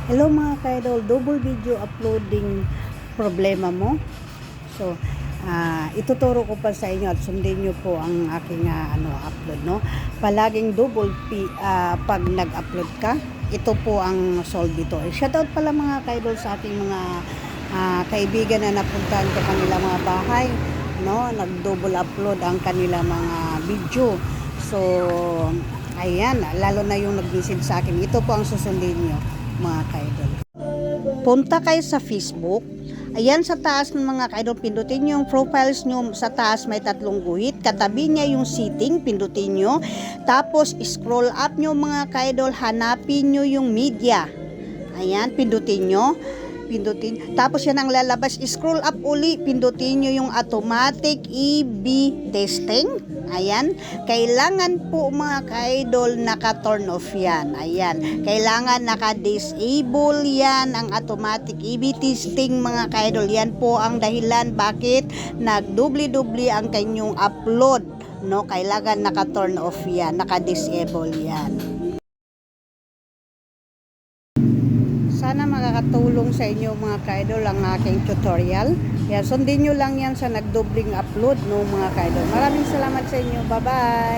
Hello mga ka-idol, double video uploading problema mo. So, ituturo ko pa sa inyo at sundin nyo po ang aking upload, no? Palaging pag nag-upload ka, ito po ang solve dito. Shoutout pala mga ka-idol sa ating mga kaibigan na napuntahan ko kanila mga bahay, no? Nag-double upload ang kanila mga video. So, ayan, lalo na yung nag-message sa akin. Ito po ang susundin nyo mga ka-idol. Punta kayo sa Facebook. Ayan sa taas ng mga ka-idol, pindutin nyo yung profiles nyo. Sa taas may 3 guhit. Katabi niya yung setting, pindutin nyo. Tapos scroll up nyo mga ka-idol, hanapin nyo yung media. Ayan, pindutin nyo. Tapos yan ang lalabas. Scroll up uli, pindutin nyo yung automatic EB testing. Ayan, kailangan po mga ka-idol naka-turn off yan. Ayan, kailangan naka-disable yan ang automatic EB testing mga ka-idol. Yan po ang dahilan bakit nagdubli-dubli ang kanyang upload, no? Kailangan naka-turn off yan, naka-disable yan. Sana makakatulong sa inyo mga ka-idol ang aking tutorial. Yan, sundin nyo lang yan sa nagdubling upload, no mga ka-idol. Maraming salamat sa inyo. Bye-bye!